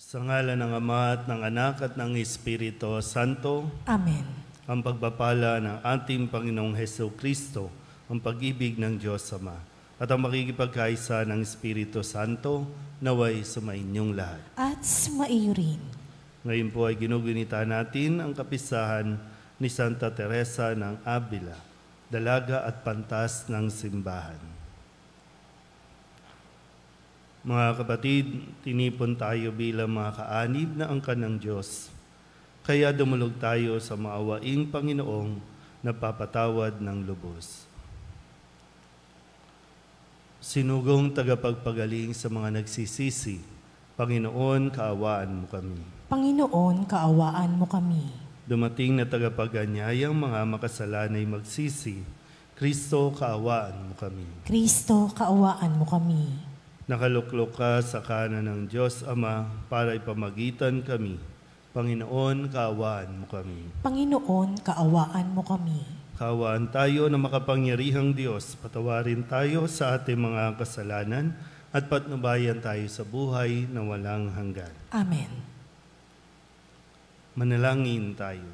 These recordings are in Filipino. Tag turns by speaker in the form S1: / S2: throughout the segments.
S1: Sa ngalan ng Ama at ng Anak at ng Espiritu Santo.
S2: Amen.
S1: Ang pagpapala ng ating Panginoong Hesukristo, ang pag-ibig ng Diyos Ama, at ang makikipagkaisa ng Espiritu Santo, naway sumainyong lahat.
S2: At sumaiyo rin.
S1: Ngayon po ay ginugunita natin ang kapistahan ni Santa Teresa ng Avila, dalaga at pantas ng simbahan. Mga kapatid, tinipon tayo bilang mga kaanib na angkan ng Diyos. Kaya dumulog tayo sa maawaing Panginoong napapatawad ng lubos. Sinugong tagapagpagaling sa mga nagsisisi, Panginoon, kaawaan mo kami.
S2: Panginoon, kaawaan mo kami.
S1: Dumating na tagapaganyayang mga makasalanay magsisi, Kristo, kaawaan mo kami.
S2: Kristo, kaawaan mo kami.
S1: Nakaluklok ka sa kanan ng Diyos Ama para ipamagitan kami. Panginoon, kaawaan mo kami.
S2: Panginoon, kaawaan mo kami.
S1: Kaawaan tayo na makapangyarihang Diyos. Patawarin tayo sa ating mga kasalanan at patnubayan tayo sa buhay na walang hanggan.
S2: Amen.
S1: Manalangin tayo.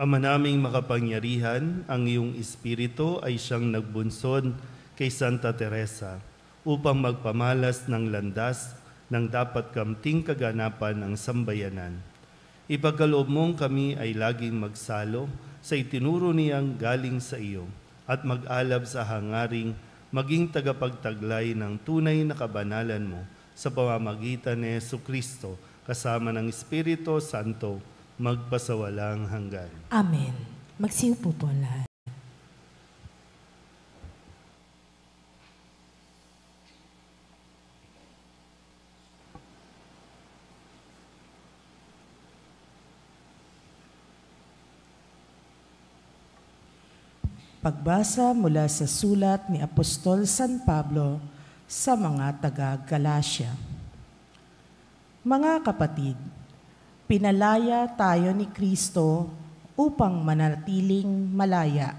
S1: Ama naming makapangyarihan, ang iyong Espiritu ay siyang nagbunsod kay Santa Teresa upang magpamalas ng landas ng dapat kamting kaganapan ng sambayanan. Ipagkaloob mong kami ay laging magsalo sa itinuro niyang galing sa iyo at mag-alab sa hangaring maging tagapagtaglay ng tunay na kabanalan mo sa pamamagitan ni Jesucristo kasama ng Espiritu Santo magpasawalang hanggan.
S2: Amen. Magsiupo po lahat. Pagbasa mula sa sulat ni Apostol San Pablo sa mga taga-Galacia. Mga kapatid, pinalaya tayo ni Kristo upang manatiling malaya.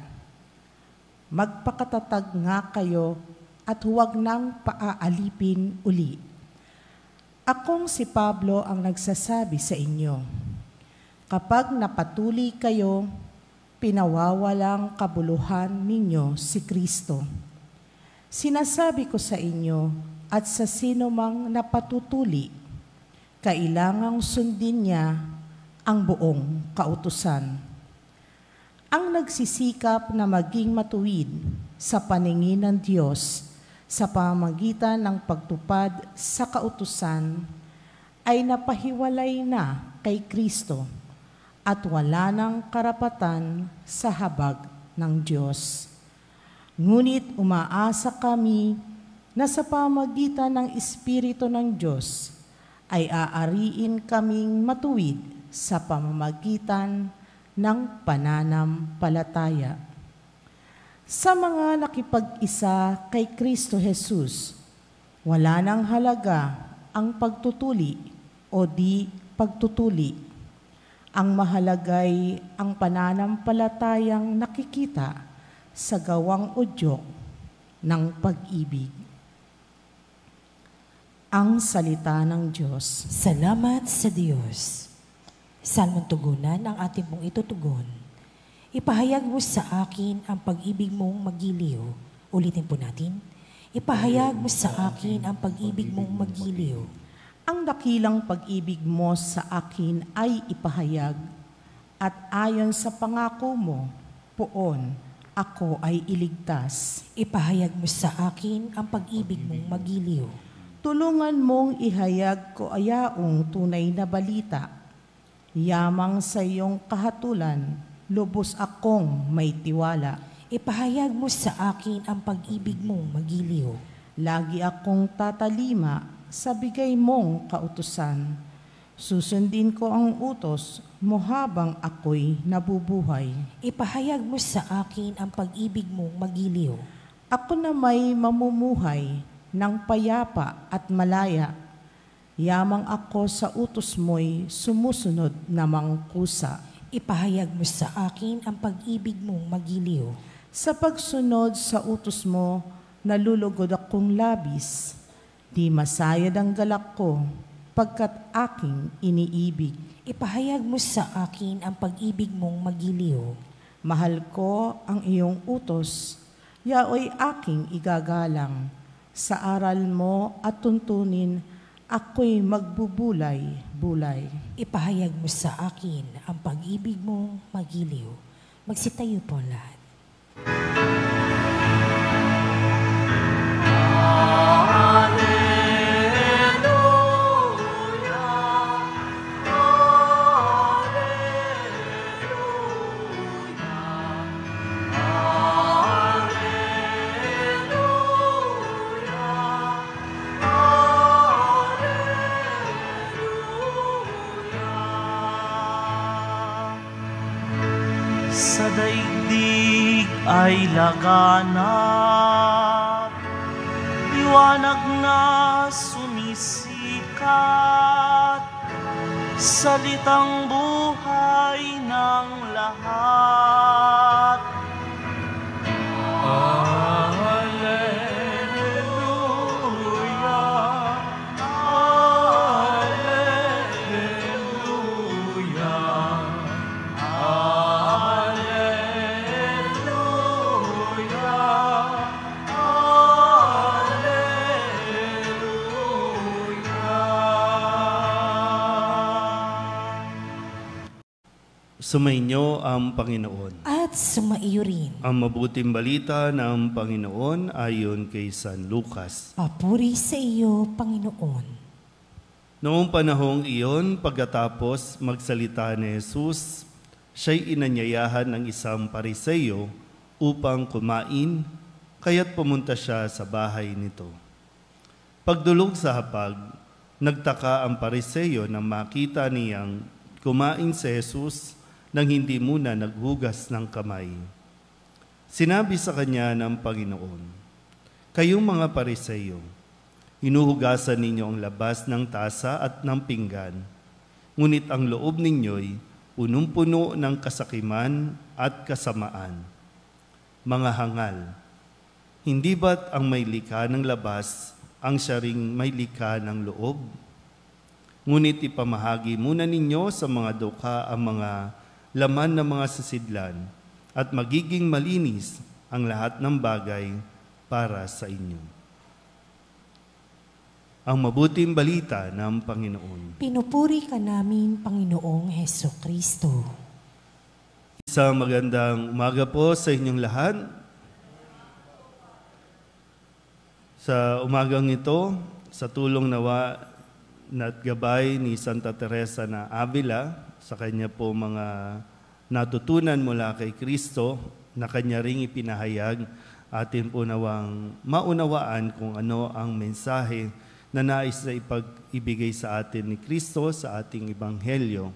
S2: Magpakatatag nga kayo at huwag nang paaalipin uli. Akong si Pablo ang nagsasabi sa inyo, kapag napatuli kayo, pinawawalang kabuluhan ninyo si Kristo. Sinasabi ko sa inyo at sa sino mang napatutuli, kailangang sundin niya ang buong kautusan. Ang nagsisikap na maging matuwid sa paningin ng Diyos sa pamamagitan ng pagtupad sa kautusan ay napahiwalay na kay Kristo at wala ng karapatan sa habag ng Diyos. Ngunit umaasa kami na sa pamamagitan ng Espiritu ng Diyos ay aariin kaming matuwid sa pamamagitan ng pananampalataya. Sa mga nakipag-isa kay Kristo Jesus, wala nang halaga ang pagtutuli o di pagtutuli. Ang mahalagay ang pananampalatayang nakikita sa gawang udyok ng pag-ibig. Ang salita ng Diyos.
S3: Salamat sa Diyos. Salmong tugunan ang ating pong itutugon. Ipahayag mo sa akin ang pag-ibig mong magiliw. Ulitin po natin. Ipahayag mo sa akin ang pag-ibig mong magiliw.
S2: Ang dakilang pag-ibig mo sa akin ay ipahayag, at ayon sa pangako mo, poon, ako ay iligtas.
S3: Ipahayag mo sa akin ang pag-ibig mong magiliw.
S2: Tulungan mong ihayag ko ayaong tunay na balita. Yamang sa iyong kahatulan, lubos akong may tiwala.
S3: Ipahayag mo sa akin ang pag-ibig mong magiliw.
S2: Lagi akong tatalima sa bigay mong kautusan. Susundin ko ang utos mo habang ako'y nabubuhay.
S3: Ipahayag mo sa akin ang pag-ibig mong magiliw.
S2: Ako na may mamumuhay ng payapa at malaya. Yamang ako sa utos mo'y sumusunod na mangkusa.
S3: Ipahayag mo sa akin ang pag-ibig mong magiliw.
S2: Sa pagsunod sa utos mo, nalulugod akong labis. Di masayad ang galak ko, pagkat aking iniibig.
S3: Ipahayag mo sa akin ang pag-ibig mong magiliw.
S2: Mahal ko ang iyong utos, yaoy aking igagalang. Sa aral mo at tuntunin, ako'y magbubulay-bulay.
S3: Ipahayag mo sa akin ang pag-ibig mong magiliw. Magsitayo po ang lahat.
S4: Sa daigdig ay laganap, liwanag na sumisikat, salitang buhay ng lahat.
S1: Sumainyo ang Panginoon.
S3: At sumaiyo rin.
S1: Ang mabuting balita ng Panginoon ayon kay San Lucas.
S3: Papuri sa iyo, Panginoon.
S1: Noong panahong iyon, pagkatapos magsalita ni Jesus, siya'y inanyayahan ng isang Pariseyo upang kumain, kaya't pumunta siya sa bahay nito. Pagdulog sa hapag, nagtaka ang Pariseyo nang makita niyang kumain si Jesus nang hindi muna naghugas ng kamay. Sinabi sa kanya ng Panginoon, "Kayong mga Pariseyo, hinuhugasan ninyo ang labas ng tasa at ng pinggan, ngunit ang loob ninyo'y punong-puno ng kasakiman at kasamaan. Mga hangal, hindi ba't ang may likha ng labas ang siya ring may likha ng loob? Ngunit ipamahagi muna ninyo sa mga dukha ang mga laman ng mga sisidlan at magiging malinis ang lahat ng bagay para sa inyo." Ang mabuting balita ng Panginoon.
S3: Pinupuri ka namin, Panginoong Hesukristo.
S1: Isang magandang umaga po sa inyong lahat. Sa umagang ito, sa tulong nawa at gabay ni Santa Teresa na Avila, sa kanya po mga natutunan mula kay Kristo na kanya ring ipinahayag, atin po nawang maunawaan kung ano ang mensahe na nais na ipag-ibigay sa atin ni Kristo sa ating Ebanghelyo,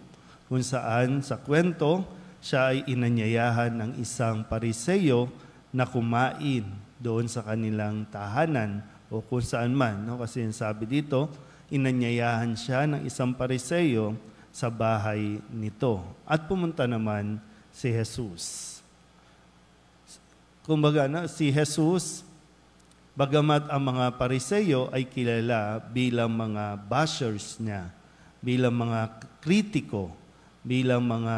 S1: kung saan sa kwento siya ay inanyayahan ng isang Pariseyo na kumain doon sa kanilang tahanan o kung saan man. No? Kasi sabi dito, inanyayahan siya ng isang Pariseyo sa bahay nito. At pumunta naman si Jesus. Kumbaga, si Jesus, bagamat ang mga Pariseyo ay kilala bilang mga bashers niya, bilang mga kritiko, bilang mga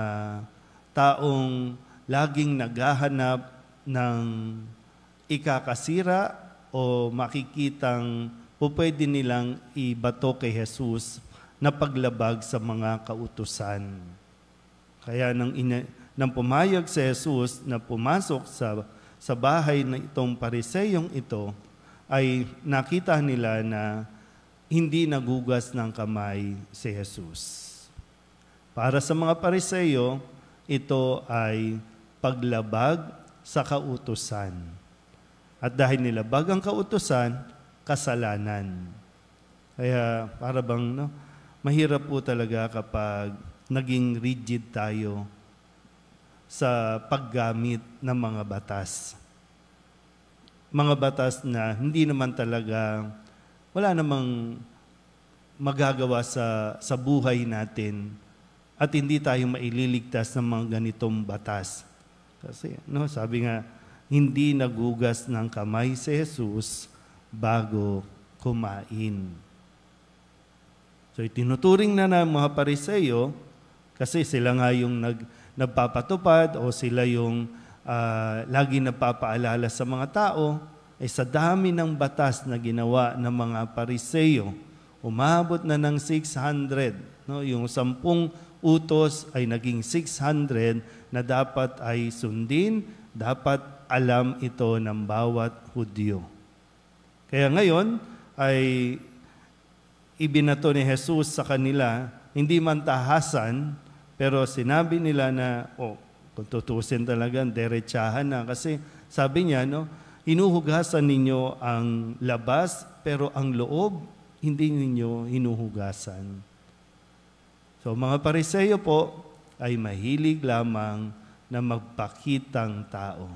S1: taong laging naghahanap ng ikakasira o makikitang pwede nilang ibato kay Jesus na paglabag sa mga kautusan. Kaya nang pumayag si Jesus na pumasok sa bahay na itong Pariseyong ito, ay nakita nila na hindi nagugas ng kamay si Jesus. Para sa mga Pariseyo, ito ay paglabag sa kautusan. At dahil nilabag ang kautusan, kasalanan. Kaya para bang mahirap po talaga kapag naging rigid tayo sa paggamit ng mga batas. Mga batas na hindi naman talaga, wala namang magagawa sa buhay natin at hindi tayo maililigtas ng mga ganitong batas. Kasi sabi nga, hindi nagugas ng kamay si Jesus bago kumain. So itinuturing na ng mga Pariseo, kasi sila nga yung nagpapatupad o sila yung lagi nagpapaalala sa mga tao, ay sa dami ng batas na ginawa ng mga Pariseo, umabot na ng 600. No? Yung 10 utos ay naging 600 na dapat ay sundin, dapat alam ito ng bawat Hudyo. Kaya ngayon ay ibinato ni Jesus sa kanila, hindi man tahasan, pero sinabi nila na, kung tutusin talagang derechahan na. Kasi sabi niya, hinuhugasan ninyo ang labas, pero ang loob, hindi ninyo hinuhugasan. So mga Pariseo po ay mahilig lamang na magpakitang tao.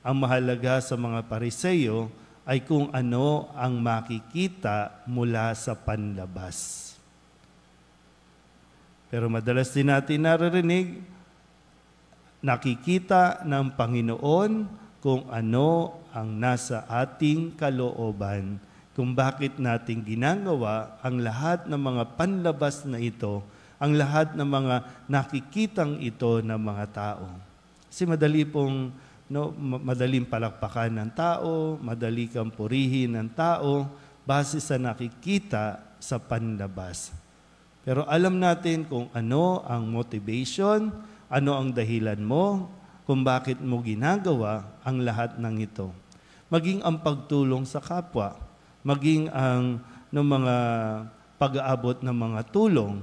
S1: Ang mahalaga sa mga Pariseo ay kung ano ang makikita mula sa panlabas. Pero madalas din natin naririnig, nakikita ng Panginoon kung ano ang nasa ating kalooban, kung bakit natin ginagawa ang lahat ng mga panlabas na ito, ang lahat ng mga nakikitang ito ng mga tao. Kasi madaling palakpakan ng tao, madali kang purihin ng tao, base sa nakikita sa panlabas. Pero alam natin kung ano ang motivation, ano ang dahilan mo, kung bakit mo ginagawa ang lahat ng ito. Maging ang pagtulong sa kapwa, maging ang mga pag-aabot ng mga tulong.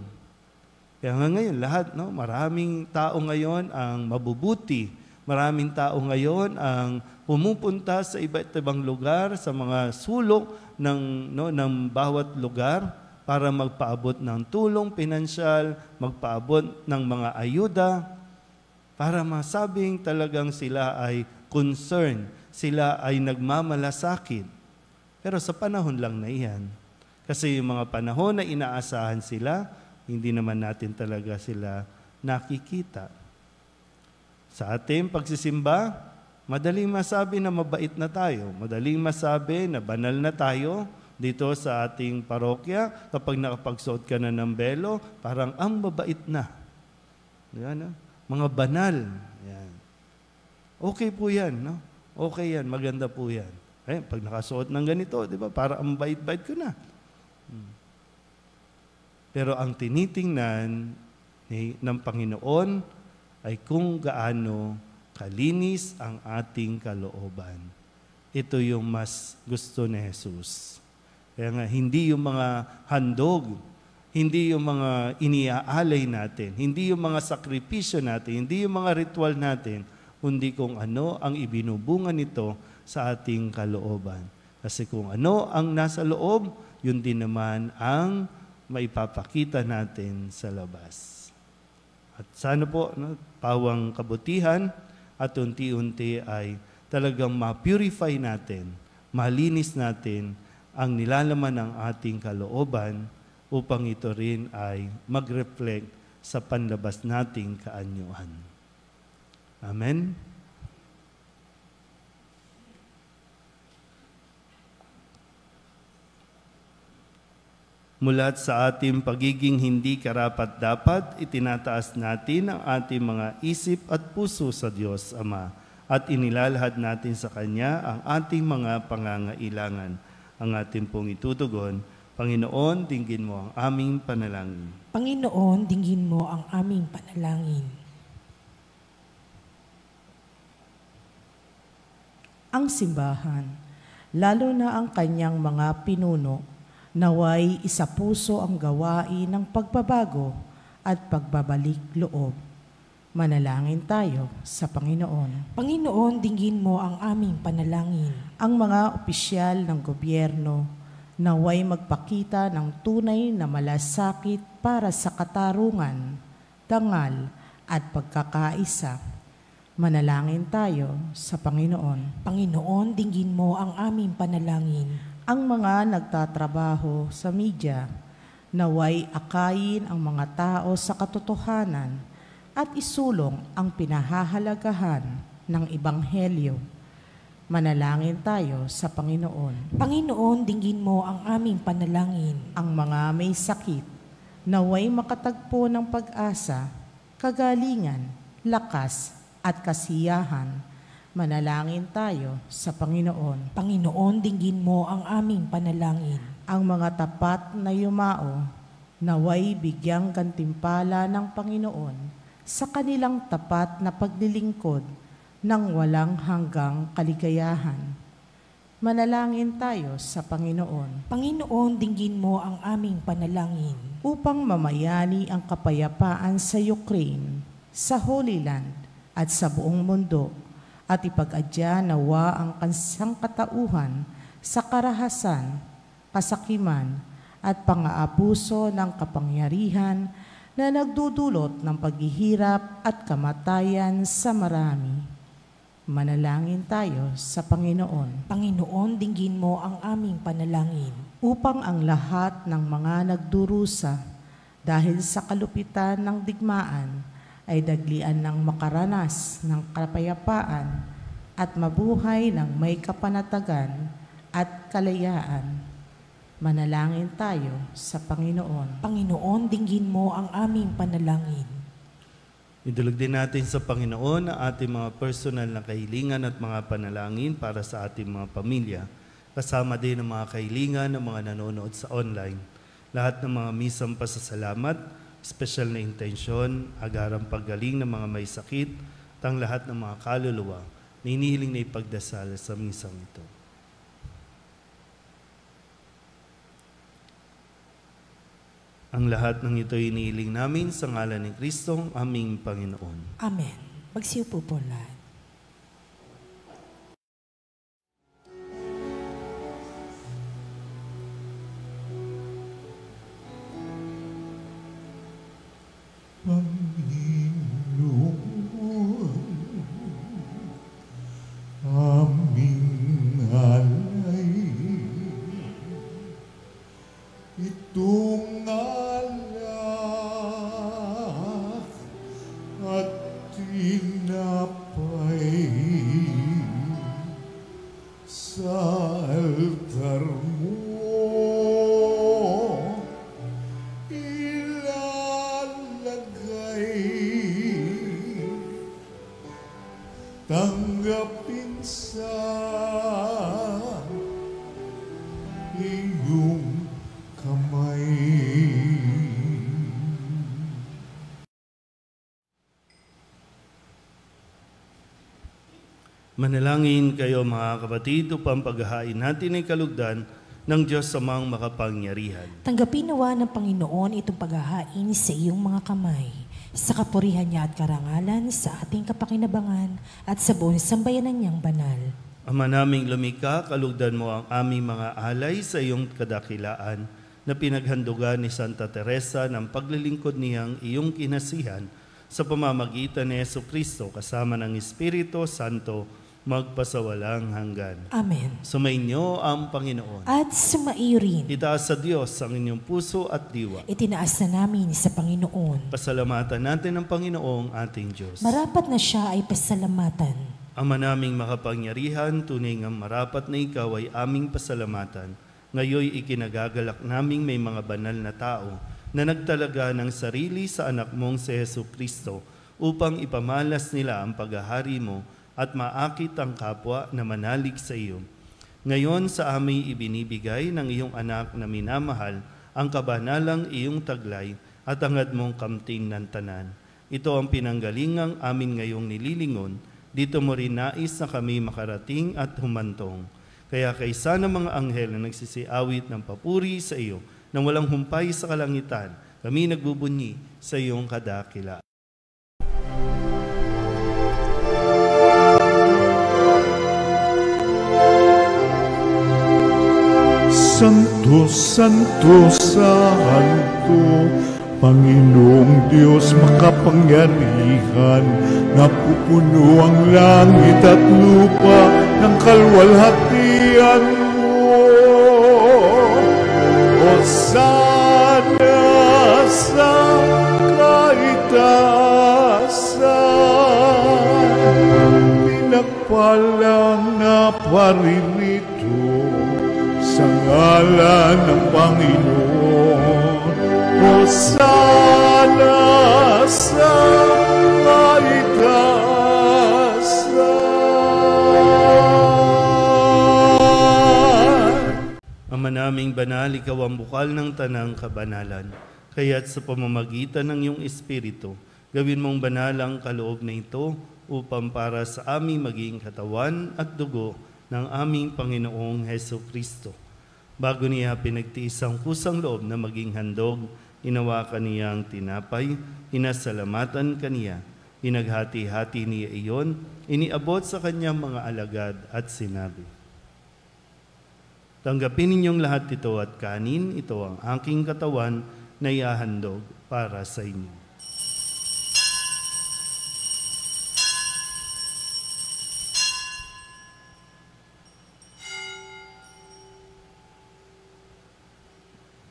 S1: Kaya nga ngayon, lahat, maraming tao ngayon ang mabubuti, maraming tao ngayon ang pumupunta sa iba't ibang lugar, sa mga sulok ng bawat lugar, para magpaabot ng tulong pinansyal, magpaabot ng mga ayuda, para masabing talagang sila ay concerned, sila ay nagmamalasakit. Pero sa panahon lang na iyan. Kasi yung mga panahon na inaasahan sila, hindi naman natin talaga sila nakikita. Sa ating pagsisimba, madaling masabi na mabait na tayo, madaling masabi na banal na tayo, dito sa ating parokya, kapag nakapagsuot ka na ng belo, parang ang mabait na. Yan, mga banal. Yan. Okay po yan. Okay yan, maganda po yan. Pag nakasuot ng ganito, di ba, para ang bait-bait ko na. Pero ang tinitingnan ng Panginoon ay kung gaano kalinis ang ating kalooban. Ito yung mas gusto ni Jesus. Kaya nga, hindi yung mga handog, hindi yung mga iniaalay natin, hindi yung mga sakripisyo natin, hindi yung mga ritual natin, kundi kung ano ang ibinubunga nito sa ating kalooban. Kasi kung ano ang nasa loob, yun din naman ang maipapakita natin sa labas. At sana po, pawang kabutihan at unti-unti ay talagang ma-purify natin, malinis natin ang nilalaman ng ating kalooban upang ito rin ay mag-reflect sa panlabas nating kaanyuan. Amen? Mulat sa ating pagiging hindi karapat-dapat, itinataas natin ang ating mga isip at puso sa Diyos Ama at inilalahad natin sa Kanya ang ating mga pangangailangan. Ang ating pong itutugon, Panginoon, dinggin mo ang aming panalangin.
S3: Panginoon, dinggin mo ang aming panalangin.
S2: Ang simbahan, lalo na ang kanyang mga pinuno, naway isapuso ang gawain ng pagbabago at pagbabalik loob. Manalangin tayo sa Panginoon.
S3: Panginoon, dinggin mo ang aming panalangin.
S2: Ang mga opisyal ng gobyerno naway magpakita ng tunay na malasakit para sa katarungan, dangal at pagkakaisa. Manalangin tayo sa Panginoon.
S3: Panginoon, dinggin mo ang aming panalangin.
S2: Ang mga nagtatrabaho sa media naway akayin ang mga tao sa katotohanan at isulong ang pinahahalagahan ng Ebanghelyo. Manalangin tayo sa Panginoon.
S3: Panginoon, dinggin mo ang aming panalangin.
S2: Ang mga may sakit, naway makatagpo ng pag-asa, kagalingan, lakas, at kasiyahan. Manalangin tayo sa Panginoon.
S3: Panginoon, dinggin mo ang aming panalangin.
S2: Ang mga tapat na yumao, naway bigyang gantimpala ng Panginoon sa kanilang tapat na paglilingkod ng walang hanggang kaligayahan. Manalangin tayo sa Panginoon.
S3: Panginoon, dinggin mo ang aming panalangin.
S2: Upang mamayani ang kapayapaan sa Ukraine, sa Holy Land, at sa buong mundo, at ipag-adya nawa ang kansangkatauhan sa karahasan, kasakiman, at pang-aabuso ng kapangyarihan na nagdudulot ng paghihirap at kamatayan sa marami. Manalangin tayo sa Panginoon.
S3: Panginoon, dinggin mo ang aming panalangin.
S2: Upang ang lahat ng mga nagdurusa dahil sa kalupitan ng digmaan ay daglian ng makaranas ng kapayapaan at mabuhay ng may kapanatagan at kalayaan. Manalangin tayo sa Panginoon.
S3: Panginoon, dinggin mo ang aming panalangin.
S1: Idulog din natin sa Panginoon ang ating mga personal na kahilingan at mga panalangin para sa ating mga pamilya. Kasama din ang mga kahilingan ng mga nanonood sa online. Lahat ng mga misang pasasalamat, espesyal na intensyon, agarang paggaling ng mga may sakit, at ang lahat ng mga kaluluwa na inihiling na ipagdasal sa misang ito. Ang lahat ng ito inihiling namin sa ngalan ni Kristong aming Panginoon.
S3: Amen. Magsiupo po lahat.
S5: Panginoon, aming alay, itong alak at tinapay sa altar mo. Tanggapin sa iyong kamay.
S1: Manalangin kayo mga kapatid upang paghahain natin ay kalugdan ng Diyos Amang makapangyarihan.
S3: Tanggapin nawa ng Panginoon itong paghahain sa iyong mga kamay, sa kapurihan niya at karangalan, sa ating kapakinabangan, at sa buong sambayanan niyang banal.
S1: Ama naming lumikha, kalugdan mo ang aming mga alay sa iyong kadakilaan na pinaghandugan ni Santa Teresa ng paglilingkod niyang iyong kinasihan sa pamamagitan ni Jesucristo kasama ng Espiritu Santo magpasawalang hanggan.
S3: Amen.
S1: Sumainyo ang Panginoon.
S3: At sumaiyo rin.
S1: Itaas sa Diyos ang inyong puso at diwa.
S3: Itinaas na namin sa Panginoon.
S1: Pasalamatan natin ang Panginoong ating Diyos.
S3: Marapat na siya ay pasalamatan.
S1: Ama naming makapangyarihan, tunay ngang marapat na ikaw ay aming pasalamatan. Ngayoy ikinagagalak naming may mga banal na tao na nagtalaga ng sarili sa anak mong si Jesucristo upang ipamalas nila ang paghahari mo at maakit ang kapwa na manalig sa iyo. Ngayon sa aming ibinibigay ng iyong anak na minamahal ang kabanalang iyong taglay at hangad mong kamting ng tanan. Ito ang pinanggalingang amin ngayong nililingon, dito mo rin nais na kami makarating at humantong. Kaya kaysa ng mga anghel na nagsisiawit ng papuri sa iyo, nang walang humpay sa kalangitan, kami nagbubunyi sa iyong kadakila.
S5: Santo, Santo, Santo, Panginoong Diyos makapangyarihan, napupuno ang langit at lupa ng kalwalhatian mo. Hosana sa kaitaasan, pinagpalang na maririto sa ngalan ng Panginoon. Hosana sa kaitaasan.
S1: Ama naming banal, ikaw ang bukal ng tanang kabanalan. Kaya't sa pamamagitan ng iyong Espiritu, gawin mong banal ang kaloob na ito upang para sa aming maging katawan at dugo ng aming Panginoong Heso Kristo. Bago niya pinagtiis ang kusang loob na maging handog, inawakan niya ang tinapay, inasalamatan kaniya, inaghati-hati niya iyon, iniabot sa kanyang mga alagad at sinabi, "Tanggapin ninyong lahat ito at kanin, ito ang aking katawan na iahandog para sa inyo."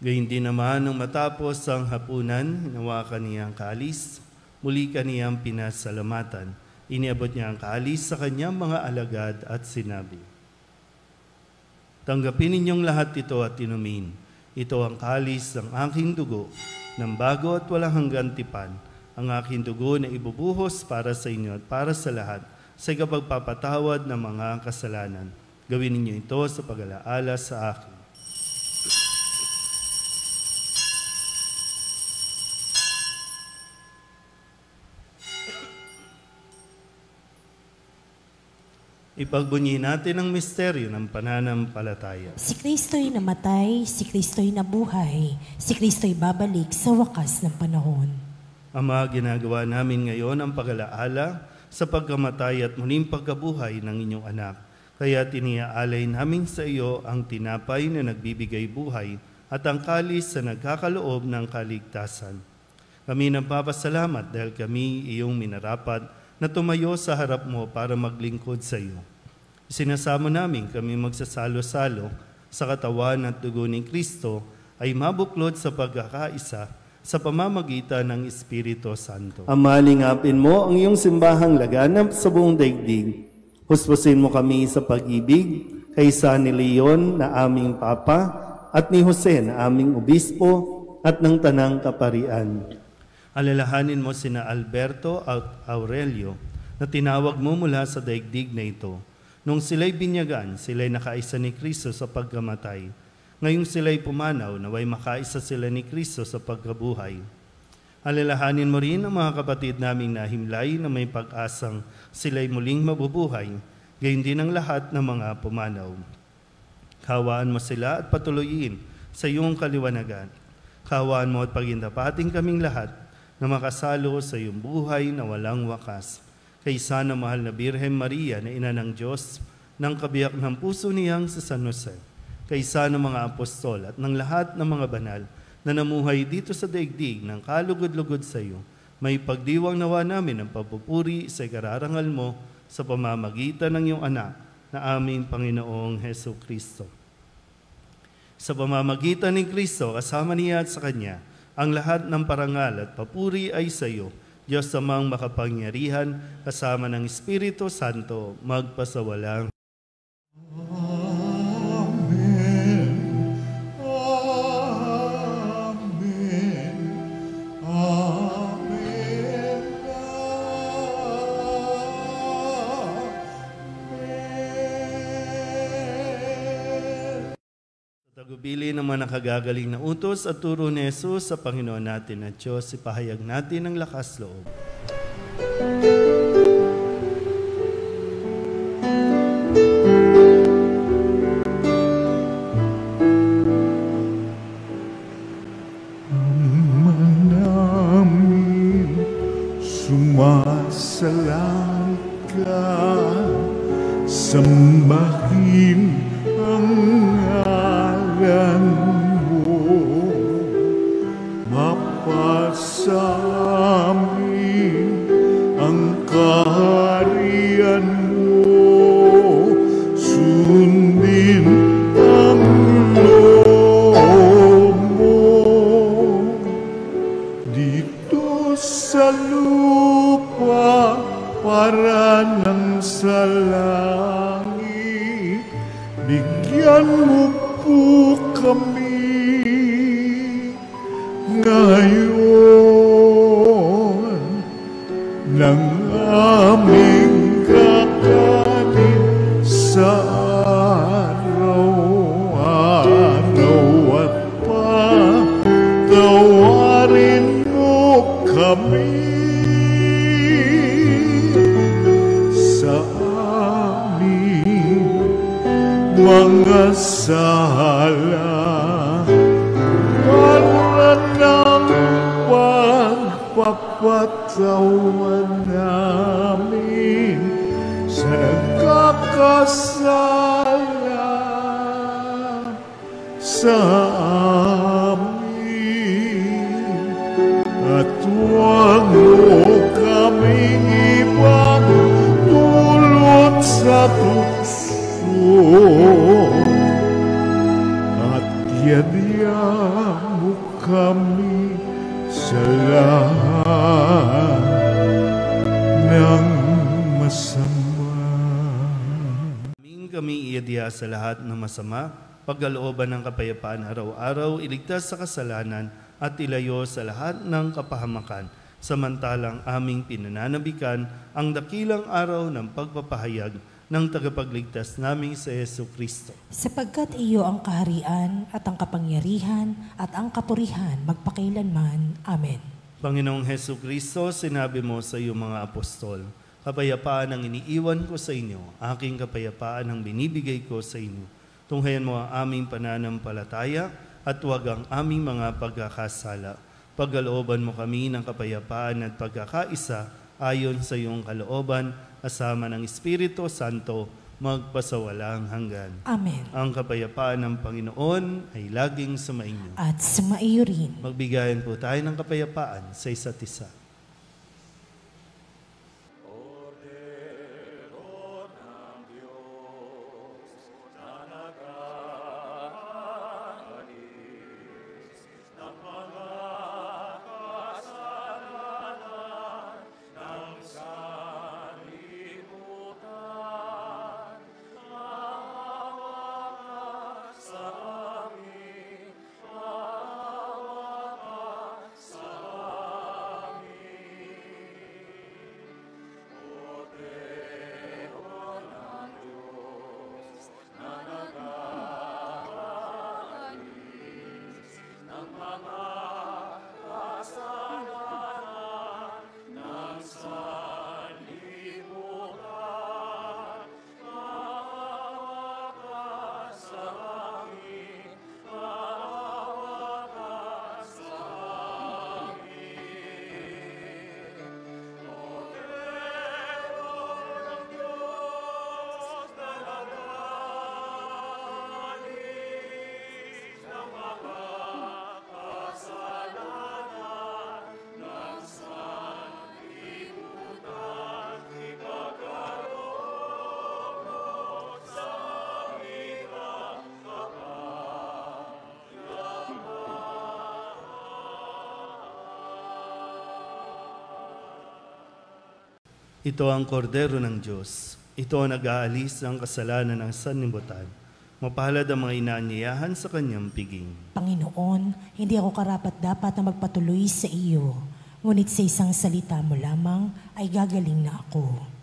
S1: Gayun din naman nung matapos ang hapunan, hinawakan niya ang kalis, muli kaniyang pinasalamatan. Iniabot niya ang kalis sa kanyang mga alagad at sinabi, "Tanggapin ninyong lahat ito at inumin. Ito ang kalis ng aking dugo, ng bago at walang hanggang tipan, ang aking dugo na ibubuhos para sa inyo at para sa lahat, sa ikapagpapatawad ng mga kasalanan. Gawin ninyo ito sa pag-alaala sa akin." Ipagbunyi natin ang misteryo ng pananampalataya.
S3: Si Kristo'y namatay, si Kristo'y nabuhay, si Kristo'y babalik sa wakas ng panahon.
S1: Ama, ginagawa namin ngayon ang pag-alaala sa pagkamatay at muling pagkabuhay ng inyong anak. Kaya tiniaalay namin sa iyo ang tinapay na nagbibigay buhay at ang kalis na nagkakaloob ng kaligtasan. Kami nagpapasalamat dahil kami iyong minarapat na tumayo sa harap mo para maglingkod sa iyo. Sinasamo namin kami magsasalo-salo sa katawan at dugo ni Kristo ay mabuklod sa pagkakaisa sa pamamagitan ng Espiritu Santo. Ama, lingapin mo ang iyong simbahang laganap sa buong daigdig. Huspusin mo kami sa pag-ibig kaysa ni Leon na aming Papa at ni Jose na aming Obispo at ng Tanang Kaparian. Alalahanin mo sina Alberto at Aurelio na tinawag mo mula sa daigdig na ito. Nung sila'y binyagan, sila'y nakaisa ni Kristo sa pagkamatay. Ngayong sila'y pumanaw, naway makaisa sila ni Kristo sa pagkabuhay. Alalahanin mo rin ang mga kapatid naming nahimlay na may pag-asang sila'y muling mabubuhay, gayon din ang lahat ng mga pumanaw. Kawaan mo sila at patuloyin sa iyong kaliwanagan. Kawaan mo at pagindapating kaming lahat na makasalo sa iyong buhay na walang wakas. Kaysa na mahal na Birhen Maria na ina ng Diyos, ng kabiyak ng puso niyang sa San Jose, kaysa ng mga apostol at ng lahat ng mga banal na namuhay dito sa daigdig ng kalugod-lugod sa iyo, may pagdiwang nawa namin ang papupuri sa ikararangal mo sa pamamagitan ng iyong anak na aming Panginoong Heso Kristo. Sa pamamagitan ni Kristo, kasama niya at sa Kanya, ang lahat ng parangal at papuri ay sa iyo, Diyos Amang makapangyarihan, kasama ng Espiritu Santo, magpasawalang.
S5: Amen. Amen. Amen. Amen.
S1: Tagubili ng mga nakagagaling na utos at turo ni Jesus sa Panginoon natin at Diyos, ipahayag natin ang lakas loob.
S5: Ama namin, sumasalang ka, sambahin ang ngalan mo, mapasa amin ang kaharian mo, sundin ang loob mo, dito sa lupa para ng sa langit. ngayon ng aming kakanin sa araw-araw at patawarin mo kami sa aming mga sala para ng pagpapatawan namin sa nagkakasala sa amin at huwag mo kaming ibang dulot sa tukso at yadya mo kami sa lahat ng masama.
S1: Kami iadya sa lahat ng masama, pagkalooban ng kapayapaan araw-araw, iligtas sa kasalanan at ilayo sa lahat ng kapahamakan, samantalang aming pinananabikan ang dakilang araw ng pagpapahayag ng tagapagligtas naming sa Yesu Kristo.
S3: Sapagkat iyo ang kaharian at ang kapangyarihan at ang kapurihan magpakailanman. Amen.
S1: Panginoong Hesu Kristo, sinabi mo sa iyong mga apostol, kapayapaan ang iniiwan ko sa inyo, aking kapayapaan ang binibigay ko sa inyo. Tunghayan mo ang aming pananampalataya at huwag ang aming mga pagkakasala. Pagkalooban mo kami ng kapayapaan at pagkakaisa ayon sa iyong kalooban, kasama ng Espiritu Santo, magpasawalang hanggan.
S3: Amen.
S1: Ang kapayapaan ng Panginoon ay laging sumainyo.
S3: At sumaiyo rin.
S1: Magbigayan po tayo ng kapayapaan sa isa't isa. Ito ang kordero ng Diyos. Ito ang nag-aalis ng kasalanan ng sanlibutan. Mapalad ang mga inaanyayahan sa kanyang piging.
S3: Panginoon, hindi ako karapat-dapat na magpatuloy sa iyo, ngunit sa isang salita mo lamang ay gagaling na ako.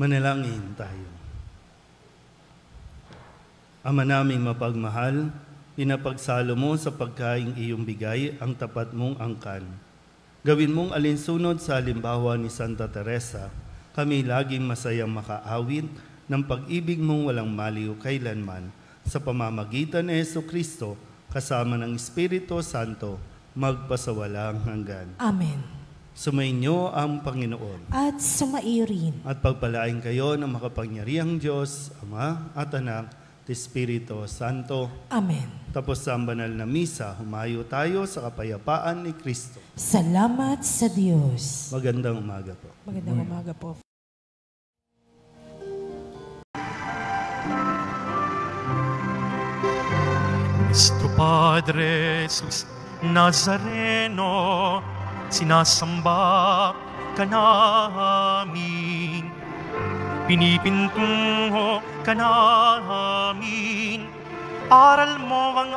S1: Manalangin tayo. Ama naming mapagmahal, pinapagsalo mo sa pagkaing iyong bigay ang tapat mong angkan. Gawin mong alinsunod sa halimbawa ni Santa Teresa, kami laging masayang makaawit ng pag-ibig mong walang maliw kailanman sa pamamagitan ni Jesucristo kasama ng Espiritu Santo magpasawalang hanggan.
S3: Amen.
S1: Sumainyo ang Panginoon.
S3: At sumaiyo rin.
S1: At pagpalain kayo ng makapangyarihang Diyos, Ama at Anak, at Espiritu Santo.
S3: Amen.
S1: Tapos sa banal na misa, humayo tayo sa kapayapaan ni Kristo.
S3: Salamat sa Diyos.
S1: Magandang umaga po.
S3: Magandang umaga po.
S6: Nuestro Padre Jesus Nazareno, sinasamba ka namin, pinipintungo ka namin, aral mo ang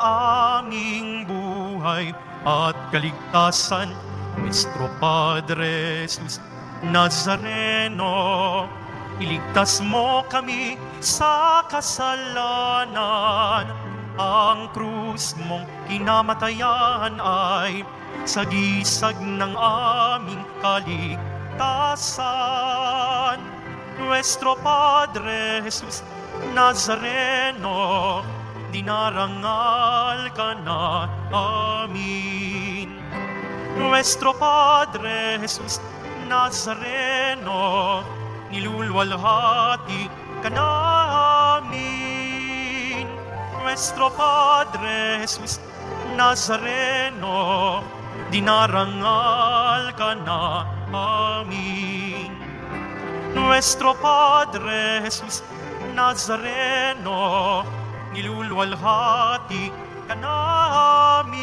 S6: aming buhay at kaligtasan. Nuestro Padre Jesus Nazareno, iligtas mo kami sa kasalanan. Ang krus mong kinamatayan ay sagisag ng aming kaligtasan. Nuestro Padre Jesus Nazareno, dinarangal ka na amin. Nuestro Padre Jesus Nazareno, nilulwalhati ka namin. Nuestro Padre Jesus Nazareno, dinarangal ka na amin. Nuestro Padre Jesus Nazareno, nilulwalhati ka namin.